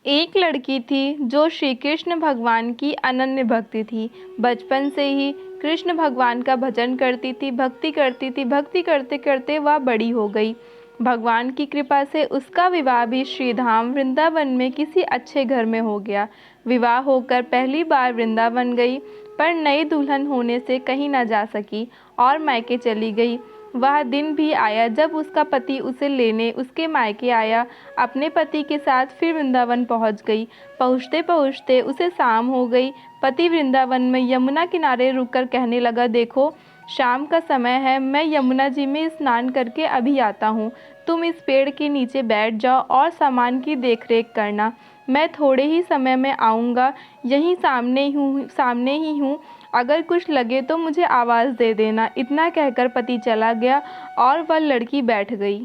एक लड़की थी जो श्री कृष्ण भगवान की अनन्य भक्ति थी। बचपन से ही कृष्ण भगवान का भजन करती थी, भक्ति करती थी। भक्ति करते करते वह बड़ी हो गई। भगवान की कृपा से उसका विवाह भी श्रीधाम वृंदावन में किसी अच्छे घर में हो गया। विवाह होकर पहली बार वृंदावन गई, पर नई दुल्हन होने से कहीं न जा सकी और मायके चली गई। वह दिन भी आया जब उसका पति उसे लेने उसके मायके आया। अपने पति के साथ फिर वृंदावन पहुंच गई। पहुंचते पहुंचते उसे शाम हो गई। पति वृंदावन में यमुना किनारे रुककर कहने लगा, देखो शाम का समय है, मैं यमुना जी में स्नान करके अभी आता हूँ। तुम इस पेड़ के नीचे बैठ जाओ और सामान की देखरेख करना। मैं थोड़े ही समय में आऊँगा। यहीं सामने ही हूँ। अगर कुछ लगे तो मुझे आवाज़ दे देना। इतना कहकर पति चला गया और वह लड़की बैठ गई।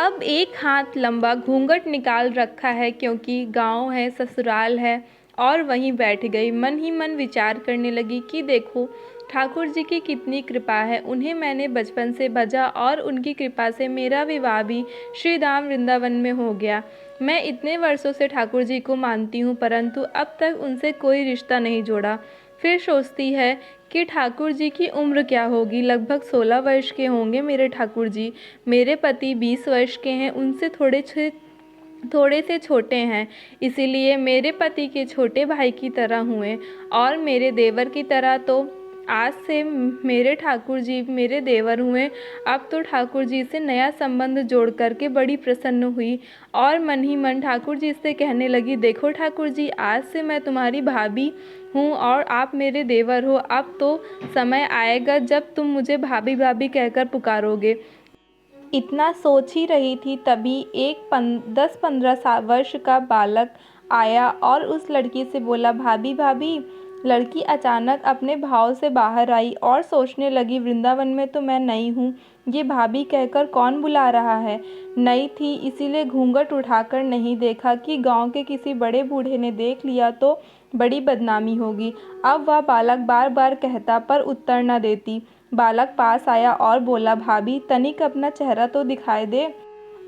अब एक हाथ लंबा घूंघट निकाल रखा है क्योंकि गांव है, ससुराल है, और वहीं बैठ गई। मन ही मन विचार करने लगी कि देखो ठाकुर जी की कितनी कृपा है। उन्हें मैंने बचपन से भजा और उनकी कृपा से मेरा विवाह भी श्रीधाम वृंदावन में हो गया। मैं इतने वर्षों से ठाकुर जी को मानती हूँ, परंतु अब तक उनसे कोई रिश्ता नहीं जोड़ा। फिर सोचती है कि ठाकुर जी की उम्र क्या होगी। लगभग 16 वर्ष के होंगे मेरे ठाकुर जी। मेरे पति 20 वर्ष के हैं, उनसे थोड़े से छोटे हैं, इसीलिए मेरे पति के छोटे भाई की तरह हुए और मेरे देवर की तरह। तो आज से मेरे ठाकुर जी मेरे देवर हुए। अब तो ठाकुर जी से नया संबंध जोड़ करके बड़ी प्रसन्न हुई और मन ही मन ठाकुर जी से कहने लगी, देखो ठाकुर जी, आज से मैं तुम्हारी भाभी हूँ और आप मेरे देवर हो। अब तो समय आएगा जब तुम मुझे भाभी भाभी कहकर पुकारोगे। इतना सोच ही रही थी, तभी एक 10-15 वर्ष का बालक आया और उस लड़की से बोला, भाभी भाभी। लड़की अचानक अपने भाव से बाहर आई और सोचने लगी, वृंदावन में तो मैं नई हूँ, ये भाभी कहकर कौन बुला रहा है। नई थी इसीलिए घूंघट उठाकर नहीं देखा कि गांव के किसी बड़े बूढ़े ने देख लिया तो बड़ी बदनामी होगी। अब वह बालक बार बार कहता पर उत्तर न देती। बालक पास आया और बोला, भाभी तनिक अपना चेहरा तो दिखाई दे।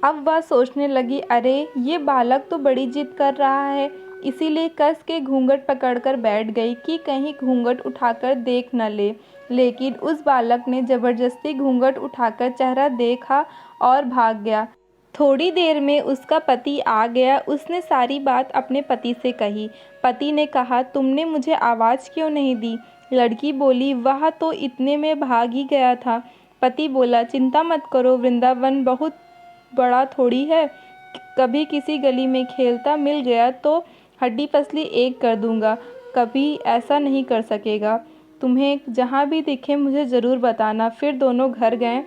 अब वह सोचने लगी, अरे ये बालक तो बड़ी जिद कर रहा है, इसीलिए कस के घूंघट पकड़कर बैठ गई कि कहीं घूंघट उठाकर देख न ले। लेकिन उस बालक ने जबरदस्ती घूंघट उठाकर चेहरा देखा और भाग गया। थोड़ी देर में उसका पति आ गया। उसने सारी बात अपने पति से कही। पति ने कहा, तुमने मुझे आवाज़ क्यों नहीं दी। लड़की बोली, वह तो इतने में भाग ही गया था। पति बोला, चिंता मत करो, वृंदावन बहुत बड़ा थोड़ी है। कभी किसी गली में खेलता मिल गया तो हड्डी पसली एक कर दूंगा। कभी ऐसा नहीं कर सकेगा। तुम्हें जहाँ भी दिखे मुझे ज़रूर बताना। फिर दोनों घर गए।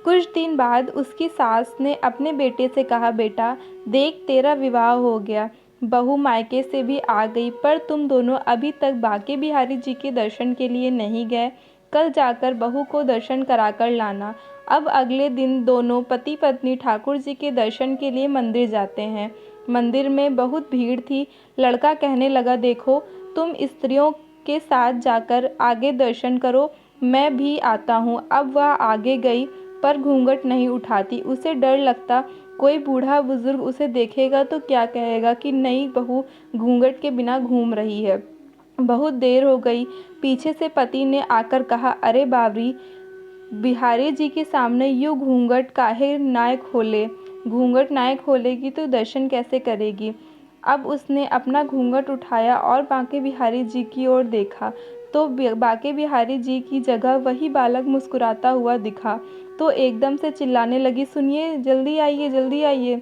कुछ दिन बाद उसकी सास ने अपने बेटे से कहा, बेटा देख तेरा विवाह हो गया, बहू मायके से भी आ गई, पर तुम दोनों अभी तक बांके बिहारी जी के दर्शन के लिए नहीं गए। कल जाकर बहू को दर्शन कराकर लाना। अब अगले दिन दोनों पति पत्नी ठाकुर जी के दर्शन के लिए मंदिर जाते हैं। मंदिर में बहुत भीड़ थी। लड़का कहने लगा, देखो तुम स्त्रियों के साथ जाकर आगे दर्शन करो, मैं भी आता हूँ। अब वह आगे गई पर घूंघट नहीं उठाती। उसे डर लगता कोई बूढ़ा बुजुर्ग उसे देखेगा तो क्या कहेगा कि नई बहू घूंघट के बिना घूम रही है। बहुत देर हो गई। पीछे से पति ने आकर कहा, अरे बावरी, बिहारी जी के सामने यूँ घूंघट काहे नाय खोले। घूंघट नाय खोलेगी तो दर्शन कैसे करेगी। अब उसने अपना घूंघट उठाया और बांके बिहारी जी की ओर देखा तो बांके बिहारी जी की जगह वही बालक मुस्कुराता हुआ दिखा। तो एकदम से चिल्लाने लगी, सुनिए, जल्दी आइए, जल्दी आइए।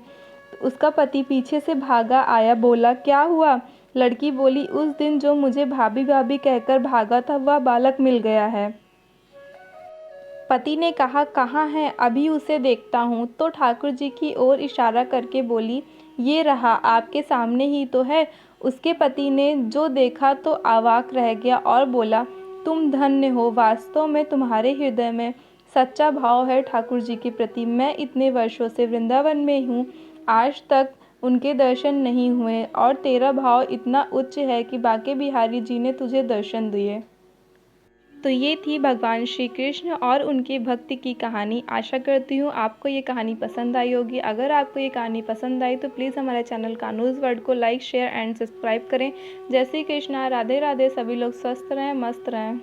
उसका पति पीछे से भागा आया। बोला, क्या हुआ। लड़की बोली, उस दिन जो मुझे भाभी भाभी कहकर भागा था वह बालक मिल गया है। पति ने कहा, कहाँ है, अभी उसे देखता हूँ। तो ठाकुर जी की ओर इशारा करके बोली, ये रहा, आपके सामने ही तो है। उसके पति ने जो देखा तो अवाक रह गया और बोला, तुम धन्य हो, वास्तव में तुम्हारे हृदय में सच्चा भाव है ठाकुर जी के प्रति। मैं इतने वर्षों से वृंदावन में हूँ, आज तक उनके दर्शन नहीं हुए और तेरा भाव इतना उच्च है कि बांके बिहारी जी ने तुझे दर्शन दिए। तो ये थी भगवान श्री कृष्ण और उनकी भक्ति की कहानी। आशा करती हूँ आपको ये कहानी पसंद आई होगी। अगर आपको ये कहानी पसंद आई तो प्लीज़ हमारे चैनल कान्हूज़ वर्ल्ड को लाइक, शेयर एंड सब्सक्राइब करें। जय श्री कृष्णा, राधे राधे। सभी लोग स्वस्थ रहें, मस्त रहें।